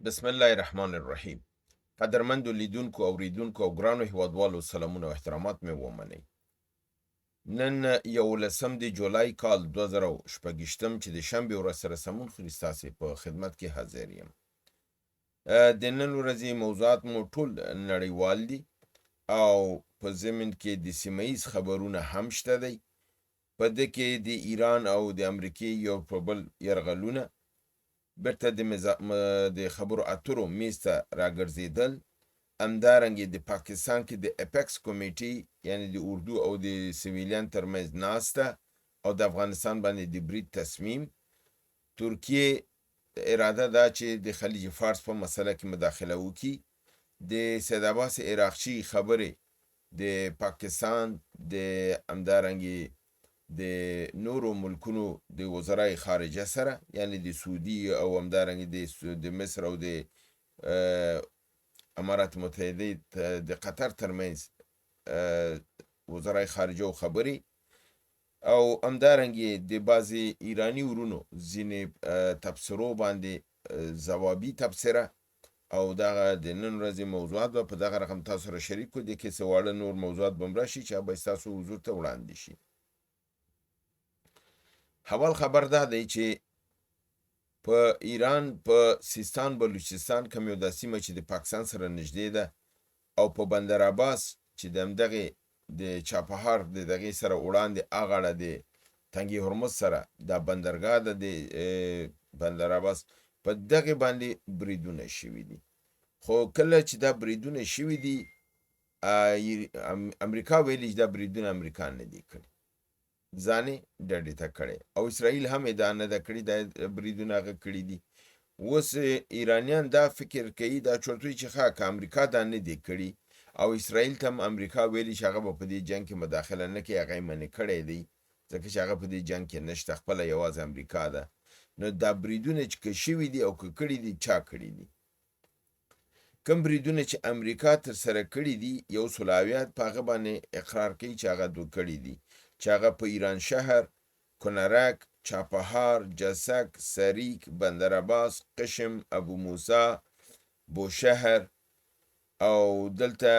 بسم الله الرحمن الرحیم. قدرمندو لیدونکو اوریدونکو او ګرانو هیوادوالو سلامونه او احترامات مې ومنئ. نن 11 د جولای کال 2016 چې د شنبې ورځ سره سمون خوري ستاسې په خدمت کې حاضر یم. د نن ورځې موضوعات مو ټول نړیوال دي او په ضمن کې د سیمه ییز خبرونه هم شته دی. په ده کې د ایران او د امریکې یو په بل یرغلونه، بیرته د خبرو اترو میز ته راګرځېدل، همدارنګې د پاکستان کې د اپیکس کمیټې یعنی د اردو او د سویلیان ترمنځ ناسته او د افغانستان باندې د برید تصمیم، ترکیې اراده ده چې د خلیج فارس په مسله کې مداخله وکړي، د سید عباس عراقچي خبرې د پاکستان د همدارنګې د نورو ملکونو د وزرای خارجه سره یعنی د سعودي او همدارنګې د مصر او د امارات متحده د قطر ترمنځ وزرای خارجه او خبرې، او همدارنګې د بعضې ایراني ورونو ځینې تبصرو باندې ځوابي تبصره، او دغه د نن ورځې موضوعات به په دغه رقم تاسو سره شریک کړو. د کې څه واړه نور موضوعات به هم راشي چې به ستاسو حضور ته وړاندې شي. اول خبر دا دی چې په ایران په سیستان بلوچستان کوم یو دا سیمه چې د پاکستان سره نږدې ده او په بندر عباس چې د همدغې د چابهار د دغې سره وړاندې اغاړه د تنګي هرمز سره دا بندرګاه ده د بندر عباس، په دغې باندې بریدونه شوي دي. خو کله چې دا بریدونه شوي دي امریکا ویلي چې دا بریدونه امریکا نه دي کړي، ځانې ډډې ته کړی، او اسرائیل هم ادعا نه ده کړې دا بریدونه هغه کړي دي. اوس ایرانیان دا فکر کوي دا چورتوي چې ښه که امریکا دا نه دی کړي او اسرائیل ته هم امریکا ویلي چې هغه به په دې جنګ کې مداخله نه کوي، هغه یې منع کړی دی ځکه چې هغه په دې جنګ کې نشته، خپله یوازې امریکا ده. نو دا بریدونه چې که شوي دي او که کړي دي چا کړي دي؟ کوم بریدونه چې امریکا ترسره کړي دي 100 په هغه باندې اقرار کوي چې هغه دوه کړي دي، چې هغه په ایران شهر، کنرک، چاپهار، جسک، سریک، بندر عباس، قشم، ابو موسی، بوشهر او دلته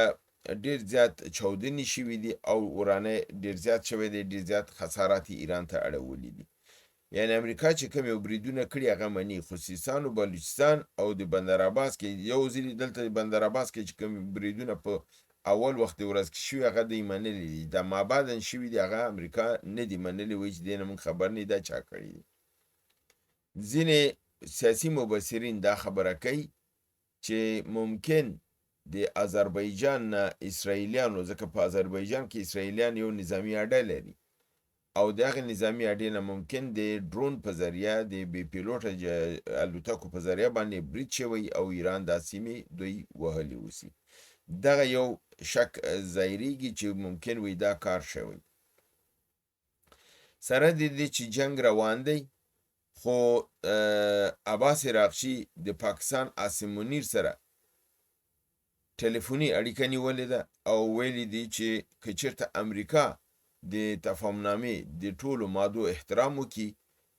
ډیر زیات چاودنې شوي دي او ورانه ډیر زیات شوی دی، ډیر زیات خسارات ایران ته اړولي دي. یعنی امریکا چې کوم یو بریدونه کړي هغه مني، خو سیستان او بلوچستان او د بندر عباس کې یو ځل دلته د بندر عباس کې چې کوم بریدونه په اول وخت ورځ کې شوي هغه دی منلي دي، دا مابعدن شوي دي هغه امریکا نه دی منلي، وایي چې دې نه موږ خبر نه دا چا کړي دي. ځینې سیاسي مبصرین دا خبره کوي چې ممکن د آذربایجان نه اسرائیلیانو، ځکه په آذربایجان کې اسرائیلیان یو نظامی اډه لري او دغه نظامی اډې نه ممکن د ډرون په ذریعه د بې پیلوټه الوتکو په ذریعه باندې برید شوی او ایران دا سیمې دوی وهلي اوسي. دغه یو شک ظاهریږي چې ممکن وي دا کار شوی. سره د دې چې جنگ روان دی، خو عباس عراقچي د پاکستان عاصم منیر سره ټلیفوني اړیکه نیولې ده او ویلي دي چې که چېرته امریکا د تفاهمنامې د ټولو مادو احترام وکړي،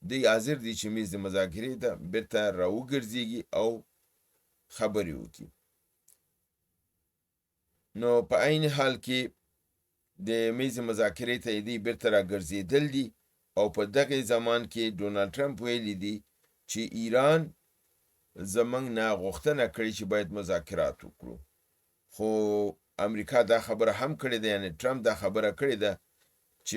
دوی حاضر دي چې میز د مذاکرې ته بیرته راوګرځېږي او خبرې وکړي. نو په عین حال کې د میز مذاکرې ته دوی بیرته راګرځېدل دي او په دغه زمان کې ډونالډ ټرمپ ویلي دي چې ایران زموږ نه غوښتنه کړې چې باید مذاکرات وکړو، خو امریکا دا خبره هم کړې ده، یعنی ټرمپ دا خبره کړې ده چې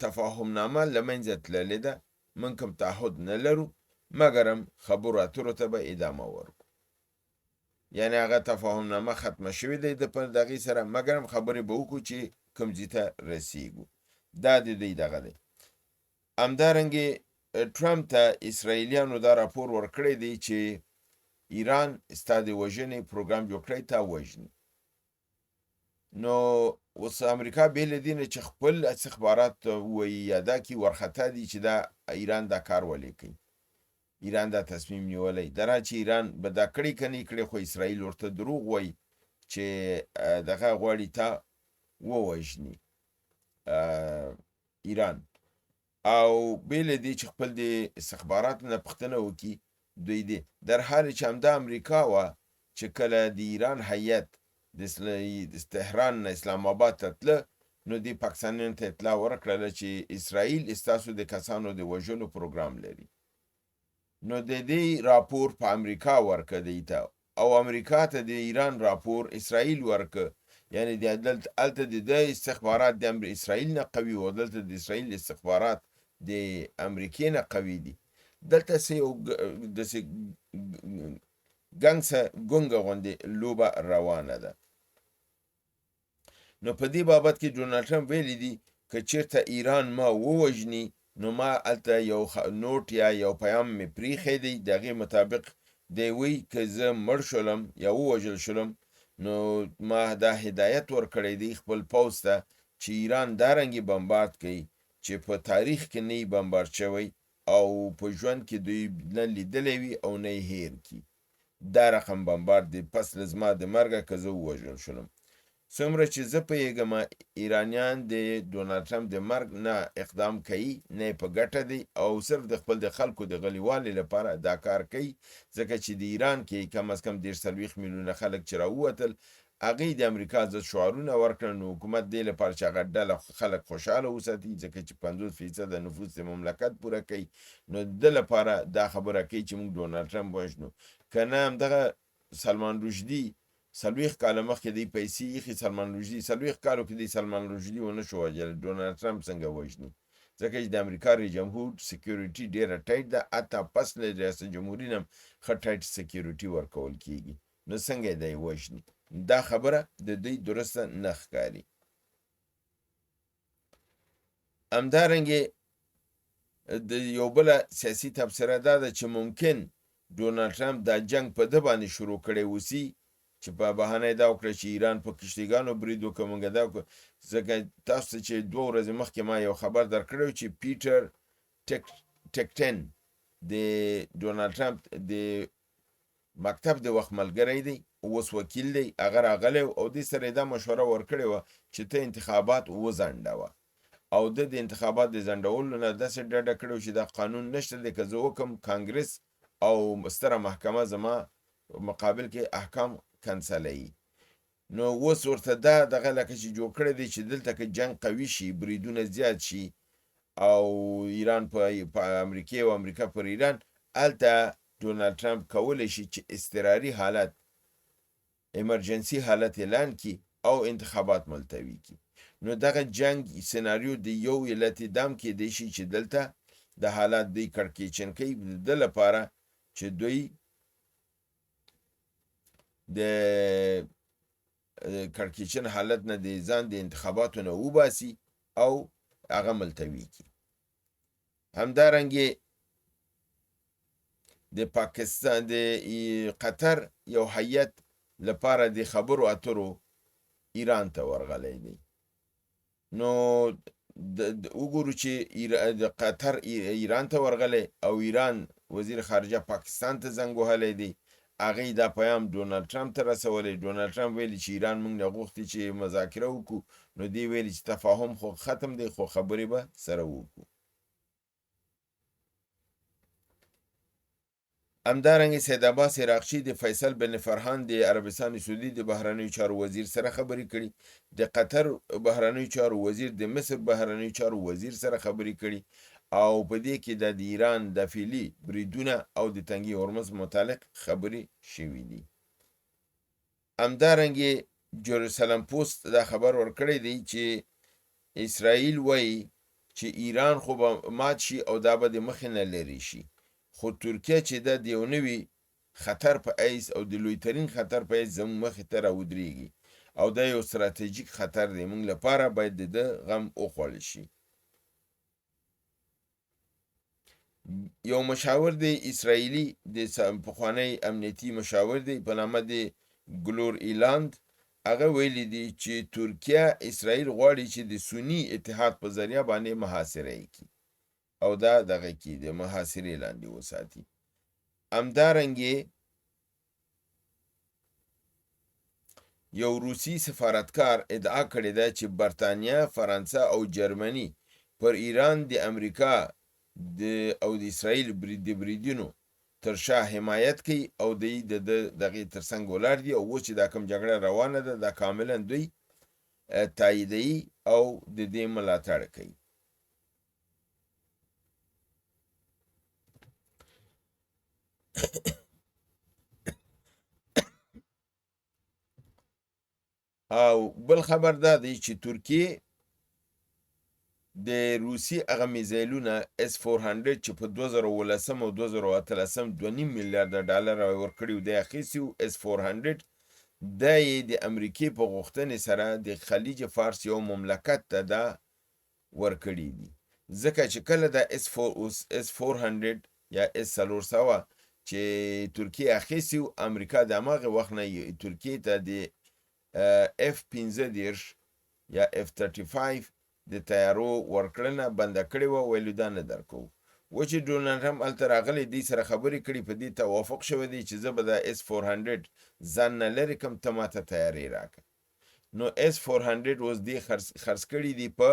تفاهمنامه له منځه تللې ده، موږ کوم تعهد نه لرو مګر هم خبرو اترو ته به ادامه ورکړو. یعنی هغه تفاهمنامه ختمه شوې ده د په دغې سره، مګر هم خبرې به وکړو چې کوم ځای ته رسیږو. دا د دوی دغه دی. همدارنګې ټرمپ ته اسرائیلیانو دا راپور ورکړی دی چې ایران ستا د وژنې پروګرام جوړ کړی تا وژني. نو اوس امریکا بې له دې نه چې خپل استخبارات ووایي یا دا کې ورخطا دي چې دا ایران دا کار ولې کوي، ایران دا تصمیم نیولی دره چې ایران به دا کړی که نه کړی، خو اسرائیل ورته دروغ وایي چې دغه غواړي تا ووژني ایران. او بې له دې چې خپل د استخباراتو نه پوښتنه وکړي دوی دي در حال چې همدا امریکا وه چې کله د ایران هیئت د تهران نه اسلام آباد ته تله، نو دې پاکستانیانو ته اطلاع ورکړله چې اسرائیل ستاسو د کسانو د وژلو پروګرام لري. نو د دې راپور په امریکا ورکه دی ته، او امریکا ته د ایران راپور اسرائیل ورکه. یعنی دلته د استخبارات د اسرائیل نه قوي و، دلته د اسرائیل استخبارات د امریکې نه قوي دي. دلته سه یو داسې ګونګه غوندې لوبه روانه ده. نو په دې بابت کې ډونالډ ټرمپ ویلي دي که چېرته ایران ما ووژني، نو ما هلته یو نوټ یا یو پیام مې پریښی دی، د هغې مطابق دی وی که زه مړ شولم یا ووژل شولم، نو ما دا هدایت ورکړی دی خپل پوځ ته چې ایران دارنګې بمبارد کوي چې په تاریخ کې نه یې بمبارد شوی او په ژوند کې دوی نه لیدلی وي او نه یې هیر کي. دا رقم بمبارد دی پس له زما د مرګه که زه ووژل شولم. څومره چې زه پوهېږم ایرانیان د ډونالډ ټرمپ د مرګ نه اقدام کوي، نه یې په ګټه دی او صرف د خپل د خلکو د غلیوالي لپاره دا کار کوي، ځکه چې د ایران کې کم از کم 30 میلیونه خلک چې راووتل، هغې د امریکا ضد شعارونه ورکړل. نو حکومت دې لپاره چې هغه ډله خلک خوشحاله وساتي، ځکه چې 50% د نفوس د مملکت پوره کوي، نو د لپاره دا خبره کوي چې موږ ډونالډ ټرمپ وژنو. که نه همدغه سلمان رشدي 40 کاله مخکې دی پیسې ایښي، سلمان رشدي 40 کالو کې دی سلمان رشدي ونه شو وژلی، ډونالډ ټرمپ څنګه وژني؟ ځکه چې د امریکا رئیس جمهور سکیورټي ډېره ټایټ ده، حتی پس له ریاست جمهوري نه هم ښه ټایټ سکیورټي ورکول کېږي، نو څنګه دی وژني؟ دا خبره د دوی درسته نه ښکاري. همدارنګې د یو بله سیاسي تبصره دا ده چې ممکن ډونالډ ټرمپ دا جنگ په ده باندې شروع کړی اوسي، چې په بهانه دا وکړه چې ایران په کشتیګانو برید وکړه، موږ دا وکړه. ځکه تاسو ته چې 2 ورځې مخکې ما یو خبر درکړی چې پیټر ټیکټن د ډونالډ ټرمپ د مکتب د وخت ملګری دی، اوس وکیل دی، هغه راغلی او دې سره یې دا مشوره ورکړې وه چې ته انتخابات وځنډوه، او د انتخابات د ځنډولو نه داسې ډډه کړې چې دا قانون نشته دی، که زه وکړم کانګرس او ستره محکمه زما مقابل کې احکام کنسلوي. نو اوس ورته دا دغه لکه چې جوړ کړی دی چې دلته که جنگ قوي شي، بریدونه زیات شي، او ایران په امریکې او امریکا پر ایران، هلته ډونالډ ټرمپ کولی شي چې اضطراري حالت، ایمرجنسي حالت اعلان کړي او انتخابات ملتوي کړي. نو دغه جنگ سناریو د یو علت دام کېدی شي چې دلته د حالات دوی کړکېچن کوي د لپاره چې دوی د کړکېچن حالت نه د ځان د انتخاباتو نه وباسي او هغه ملتوي کړي. همدارنګې د پاکستان د قطر یو هیئت لپاره د خبرو اترو ایران ته ورغلی دی. نو وګورو چې د قطر ایران ته ورغلی او ایران وزیر خارجه پاکستان ته زنګ وهلی دی، هغې دا پیام ډونالډ ټرمپ ته رسولی. ډونالډ ټرمپ ویلي چې ایران موږ نه غوښتي چې مذاکره وکړو، نو دی ویلي چې تفاهم خو ختم دی، خو خبرې به سره وکړو. همدارنګه سید عباس عراقچي د فیصل بن فرحان د عربستان سعودي د بهرنیو چارو وزیر سره خبرې کړي، د قطر بهرنیو چارو وزیر د مصر بهرنیو چارو وزیر سره خبرې کړي، او په دې کې د ایران د فعلي بریدونه او د تنګي هرمز متعلق خبرې شوي دي. همدارنګه جروسلم پوسټ دا خبر ورکړی دی چې اسرائیل وایي چې ایران خو به مات شي او دا به د مخې نه لرې شي، خو ترکیه چې د یو نوي خطر په حیث او د لویترین خطر په حیث زموږ مخې ته راودرېږي، او دا یو ستراتیژیک خطر دی، موږ لپاره باید د ده غم وخوړل شي. یو مشاور دی اسرائیلي، د پخوانی امنیتي مشاور دی په نامه د ګلور ایلاند، هغه ویلی دی چې ترکیه اسرائیل غواړي چې د سنی اتحاد په ذریعه باندې محاصره یې کړي او دا دغه کې د محاصرې لاندې وساتي. همدارنګې یو روسي سفارتکار ادعا کړې ده چې برطانیه، فرانسه او جرمني پر ایران د امریکا او د اسرائیل د بریدونو تر شا حمایت کوي او دوی د دغې ترڅنګ ولاړ دي او اوس چې دا کوم جګړه روانه ده دا کاملا دوی تاییدوي او د دې ملاتړ کوي. او بل خبر دا دی چې ترکیه د روسي هغه میزایلونه S-400 چې په 2018 او 2018 2.5 میلیارډ ډالر ورکړي و، د اخیستي S-400 دا یې د امریکې په غوښتنې سره د خلیج فارس یو مملکت ته دا ورکړي دي، ځکه چې کله د S-400 یا S-400 چې ترکیه اخیستي و، امریکا د هماغه وخت نه ترکیې ته د F-15 یا F-35 د طیارو ورکړنه بنده کړې وه، ویلو دا نه درکوو. و چې ډونالډ ټرمپ هلته راغلی دوی سره خبرې کړي، په دې توافق شوی دی چې زه به د S-400 ځان نه لرې کړم، ته ماته تیارې راکړه. نو S-400 اوس دې خرڅ کړي دي په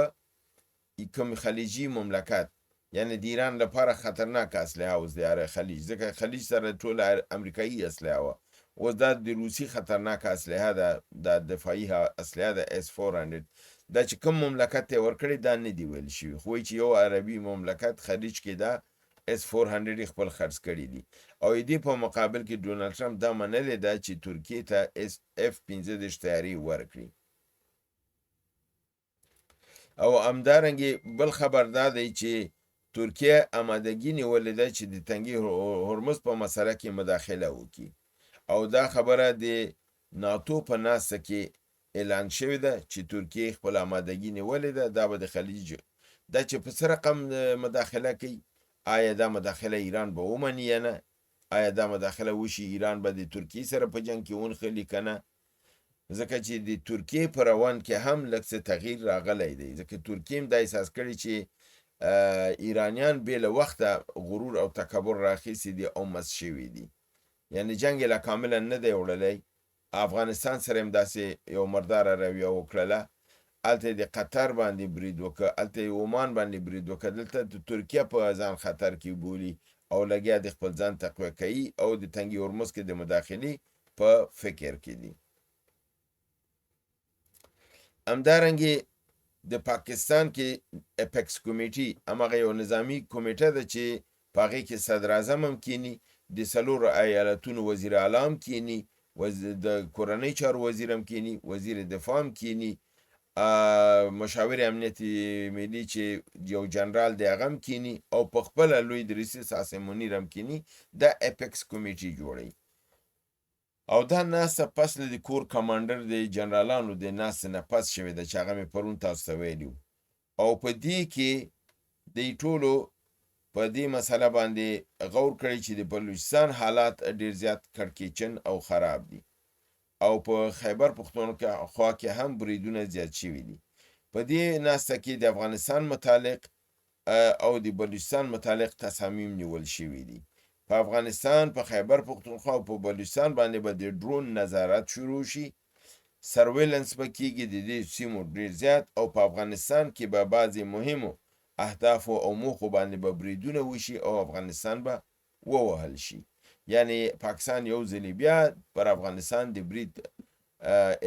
کوم خلیجي مملکت، یعنی د ایران لپاره خطرناک اسلحه اوس د خلیج، ځکه خلیج سره ټول امریکایي اسلحه وه، اوس دا د روسي خطرناک اسلحه ده، د دفاعي اسلحه د S-400 دا چې کوم مملکت ته ورکړي دا نه دی ویل شوي، خو چې یو عربي مملکت خلیج کې دا S-400 خپل خرڅ کړي دي. او دې په مقابل کې ډونالډ ټرمپ دا منلې ده چې ترکیې ته F-15 تیاري ورکړي. او همدارنګې بل خبر دا دی چې ترکیه آمادګي نیولې ده چې د تنګي هرمز په مسله کې مداخله وکړي، او دا خبره د ناتو په ناسته کې اعلان شوی ده چې ترکیه خپل آمادګي نیولې ده، دا به د خلیج دا چې په څه رقم مداخله کوي، آیا دا مداخله ایران به ومني یا نه، آیا دا مداخله وشي ایران به د ترکیې سره په جنګ کې ونښلي که نه، ځکه چې د ترکیې په روان کې هم لږ څه تغییر راغلی دی، ځکه ترکیې هم دا احساس کړي چې ایرانیان بې له وخته غرور او تکبر راخیستي دي او مست شوي دي، یعنی جنګ یې لا کاملا نه دی وړلی. افغانستان سره هم داسې یو مرداره رویه وکړله، هلته د قطر باندې برید وکړه، هلته یې عمان باندې برید وکړه، دلته د ترکیه په ځان خطر کې بولي او لګیا د خپل ځان تقویه کوي او د تنګي هرمز کې د مداخلې په فکر کې دي. همدارنګې د پاکستان کې اپیکس کمیټي هماغه یو نظامی کمیټه ده چې په هغې کې صدر اعظم هم کینی، د 4 ایالتونو وزیر اعلی هم کینی، د کورنۍ چارو وزیر هم کینی، وزیر دفاع هم کینی، مشاور امنیت ملی چې یو جنرال دی هغه هم کینی، او په خپله لوی دریسي ساسم منیر هم کینی، دا اپیکس کمیټي جوړوي. او دا ناسته پس له د کور کمانډر د جنرالانو د ناسته نه پس شوې ده چې هغه مې پرون تاسو ته ویلي وو، او په دې کې د ټولو په دې مسله باندې غور کړی چې د بلوچستان حالات ډیر زیات کړکېچن او خراب دي، او په خیبر پښتونخوا کې هم بریدونه زیات شوي دي. په دې ناسته کې د افغانستان متعلق او د بلوچستان متعلق تصامیم نیول شوي دي. په افغانستان، په خیبر پښتونخوا او په بلوچستان باندې به د ډرون نظارت شروع شي، سرویلنس به کېږي د دې سیمو ډېر زیات، او په افغانستان کې به بعضې مهمو اهدافو او موخو باندې به بریدونه وشي او افغانستان به ووهل شي. یعنی پاکستان یو ځلې بیا پر افغانستان د برید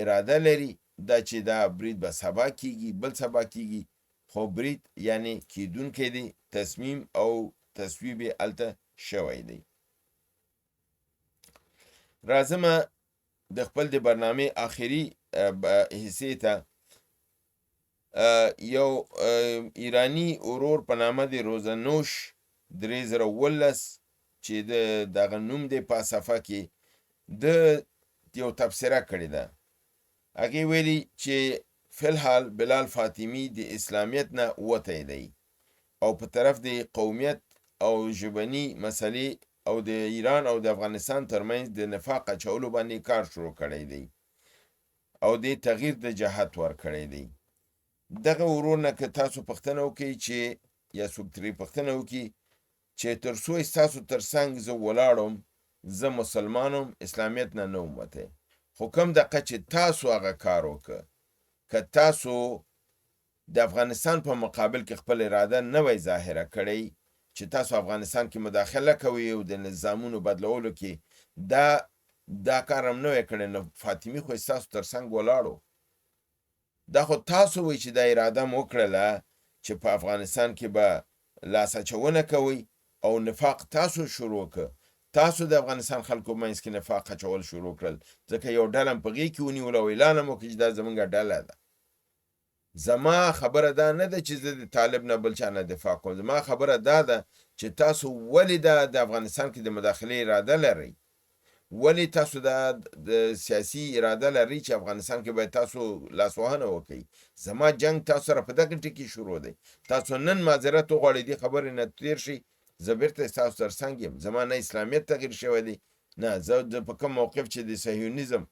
اراده لري، دا چې دا برید به سبا کېږي، بل سبا کېږي، خو برید یعنی کېدونکی دی، تصمیم او تصویب یې هلته شوی دی. راځم د خپل د برنامې آخري حصې ته. یو ایرانی ورور په نامه د روزنوش 3019 چې دغه نوم دی په صفحه کې د یو تبصره کړې ده، هغې ویلي چې فلحال بلال فاطمي د اسلامیت نه وتی دی او په طرف د قومیت او ژبني مسلې او د ایران او د افغانستان ترمنځ د نفاق اچولو باندې کار شروع کړی دی او د تغییر د جهت ورکړی دی. دغه ورور نه که تاسو پوښتنه وکړئ چې یا څوک ترې پوښتنه وکړي چې تر څو ستاسو تر څنګ زه ولاړم، زه مسلمانم، اسلامیت نه نه وم وتی، خو کوم دقه چې تاسو هغه کار وکړه، که تاسو د افغانستان په مقابل کې خپل اراده نه وای ظاهره کړی چې تاسو افغانستان کې مداخله کوي او د نظامونو بدلولو کې دا کار هم نه وی کړی، نو فاطمي خو ستاسو تر څنګ ولاړو. دا خو تاسو وایي چې دا اراده مو وکړله چې په افغانستان کې به لاس اچونه کوئ او نفاق تاسو شروع کړ. تاسو د افغانستان خلکو منځ کې نفاق اچول شروع کړل، ځکه یو ډله په غېږ کې ونیول او اعلان هم وکړ چې دا زمونږ ډله ده. زما خبره دا نه ده چې زه د طالب نه بل چا نه دفاع کوم، زما خبره دا ده چې تاسو ولې د افغانستان کې د مداخلې اراده لرئ؟ ولې تاسو د سیاسي اراده لرئ چې افغانستان کې باید تاسو لاسوهنه وکړئ؟ زما جنگ تاسو سره په دغه ټکي شروع دی. تاسو نن معذرت وغواړئ، دې خبرې نه تیر شئ، زه بیرته ستاسو تر څنګ یم. زما نه اسلامیت تغییر شوی دی، نه زه په کوم موقف چې د صهیونیزم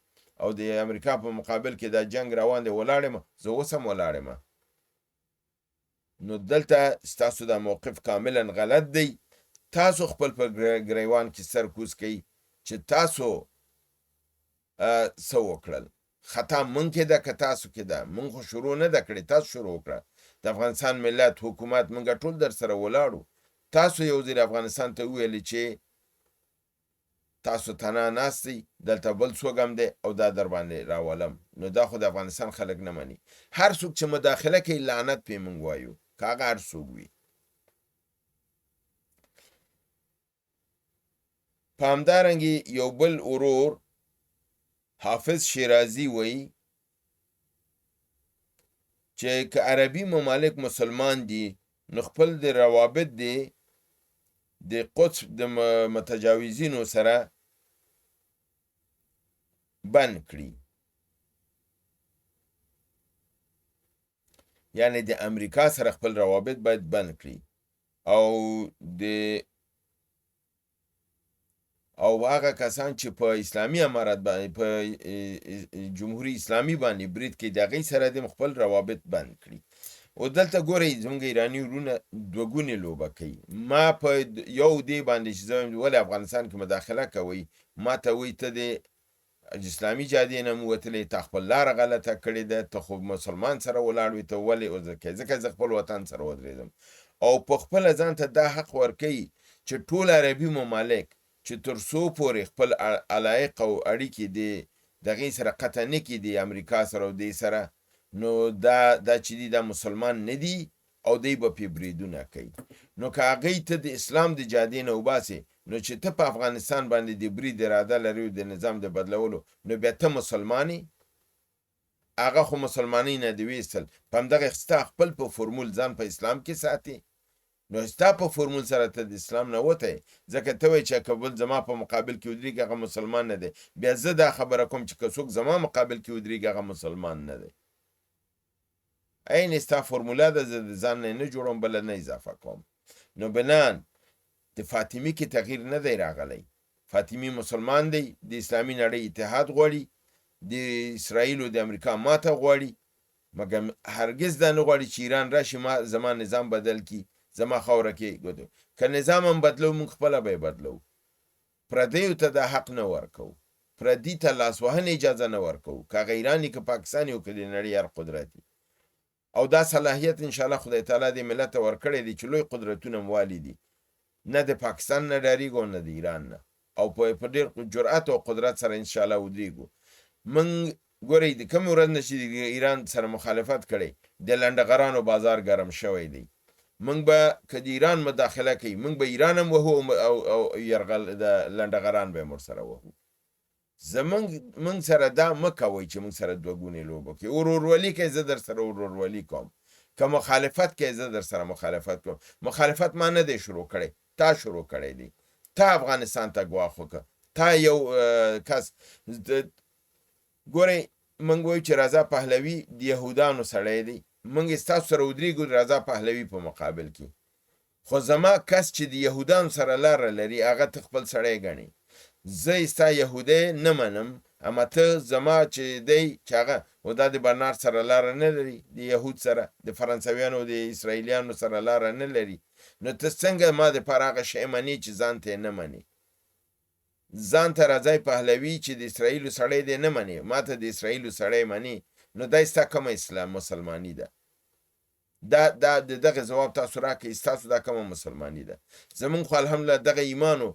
او د امریکا په مقابل کې دا جنگ روان دی ولاړ یم، زه اوس هم ولاړ یم. نو دلته ستاسو دا موقف کاملا غلط دی. تاسو خپل په ګریوان کې سر کوز کوئ چې تاسو څه وکړل. خطا مونږ کې ده که تاسو کې ده؟ مونږ خو شروع نه ده کړې، تاسو شروع وکړه. د افغانستان ملت، حکومت، مونږ ټول در سره ولاړو. تاسو یو ځل افغانستان ته وویل چې تاسو تنها ناستئ، دلته بل څوک هم دی او دا در باندې راولم. نو دا خو د افغانستان خلک نه مني. هر څوک چې مداخله کوي لعنت پې مونږ وایو، که هغه هر څوک وي. په همدارنګې یو بل ورور حافظ شیرازي وایي چې که عربي ممالک مسلمان دي نو خپل د روابط دی د قدس د متجاوزینو سره بند کړي. یعنی د امریکا سره خپل روابط باید بند کړي او هغه کسان چې په اسلامي امارت باندې، په جمهوری اسلامي باندې برید کې، د هغې سره د خپل روابط بند کړي. او دلته ګورئ زموږ ایراني وروڼه دوه ګونې لوبه کوي. ما په یو دې باندې چې زه ولې افغانستان کې مداخله کوئ، ما ته وایي ته د اسلامي جادې نه وتلی، تا خپل لاره غلطه کړې ده، ته خو مسلمان سره ولاړ وي، ته ولې ځکه زه خپل وطن سره ودرېدم. او په خپله ځان ته دا حق ورکوي چې ټول عربي ممالک چې تر څو پورې خپل علایق او اړیکې د دغې سره قطع نه کړي د امریکا سره او دې سره، نو دا چې دي دا مسلمان نه دي او دی به پې بریدونه کوي. نو که هغوی ته د اسلام د جادې نه وباسې، نو چې ته په افغانستان باندې د برید اراده لري د نظام د بدلولو، نو بیا ته مسلمانې؟ هغه خو مسلمانۍ نه دې ویستل، په همدغه ستا خپل په فورمول ځان په اسلام کې ساتي. نو ستا په فورمول سره ته د اسلام نه وتی، ځکه ته وایي چې که بل زما په مقابل کې ودرېږي هغه مسلمان نه دی. بیا زه دا خبره کوم چې که څوک زما مقابل کې ودرېږي هغه مسلمان نه دی. عین ستا فورموله ده، زه د ځان نه جوړوم، بله نه اضافه کوم. نو بنان د فاطمي کې تغییر نه دی راغلی. فاطمي مسلمان دی، د اسلامي نړۍ اتحاد غواړي، د اسرائیلو د امریکا ماته غواړي، مګر هرګز دا نه غواړي چې ایران راشي زما نظام بدل کی، زما خاوره کې ګدو. که نظام هم بدلو موږ خپله به یې بدلو. پردیو ته دا حق نه ورکو، پردي ته لاسوهنې اجازه نه ورکو، که هغه ایران وي که پاکستان وي که د نړۍ هر قدرت وي. او دا صلاحیت انشاءالله خدای تعالی دې ملت ته ورکړی دی چې لوی قدرتونه موالي دي، نه د پاکستان نه ډارېږو نه د ایران نه، او په ډېر جرأت او قدرت سره انشاءالله ودرېږو. موږ ګورئ د کومې ورځ نه چې د ایران سره مخالفت کړی، د لنډغرانو بازار ګرم شوی دی. موږ به که د ایران مداخله کوي، موږ به ایران هم وهو او یرغل د لنډغران به یې ورسره وهو. موږ سره دا مه کوئ چې موږ سره دوه ګونې لوبه کوي. ورورولي کوي، زه در سره ورورولي کوم. که مخالفت کوي، زه در سره مخالفت کوم. مخالفت ما نه دی شروع کړی، تا شروع کړی دی. تا افغانستان ته ګواښ وکړه، تا یو کس. ګورئ موږ وایو چې رضا پهلوي د یهودانو سړی دی، موږ ستاسو سره ودرېږو د رضا پهلوي په مقابل کې. خو زما کس چې د یهودانو سره لاره لري هغه ته خپل سړی ګڼي. زه ستا یهودی نه منم، اما ته زما چې دی چې هغه و دا د برنارد سره لاره نه لري، د یهود سره، د فرانسویانو د اسرائیلیانو سره لاره نه لري. نو ته څنګه ما دپاره هغه شی منې چې ځان ته یې نه منې؟ ځان ته رضای پهلوي چې د اسرائیلو سړی دی نه منې، ما ته د اسرائیلو سړی منې، نو دا ستا کومه اسلام مسلماني ده؟ دا دغه ځواب تاسو راکړئ ستاسو دا کومه مسلماني ده. زمونږ خو الحمدلله دغه ایمانو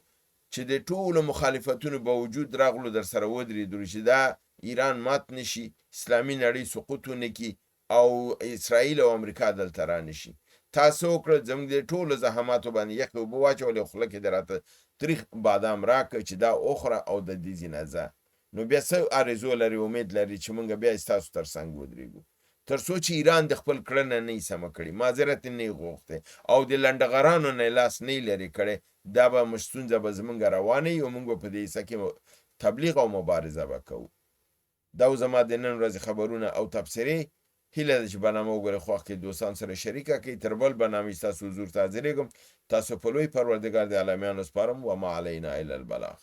چې د ټولو مخالفتونو باوجود راغلو در سره ودرېدلو چې دا ایران مات نشي، اسلامي نړۍ سقوط ونه کړي او اسرائیل او امریکا دلته رانشي. تاسو وکړه زموږ د ټولو زحماتو باندې یخې اوبه واچولې، خوله کې دې راته تریخ بادام راکړه چې دا وخوره او د دې ځینه ځه. نو بیا څه آرزو لري، امید لري چې مونږ بیا ستاسو تر څنګ ودرېږو تر څو چې ایران د خپل کړنه نه سمه کړي، معذرت نه غوښته او د لنډغرانو نه لاس نه لري کړي، دا به مستونزه به زمونږ روانه او مونږ په دې سکه تبلیغ او مبارزه وکړو. دا زما د نن ورځې خبرونه او تبصرې هیله ده چې برنامه وګورئ، خو کې دوستان سره شریکه کړئ. تر بل برنامې ستاسو حضور ته حاضرېږم. تاسو په لوی پروردګار د عالمانو سپارم و ما علینا الا البلاغ.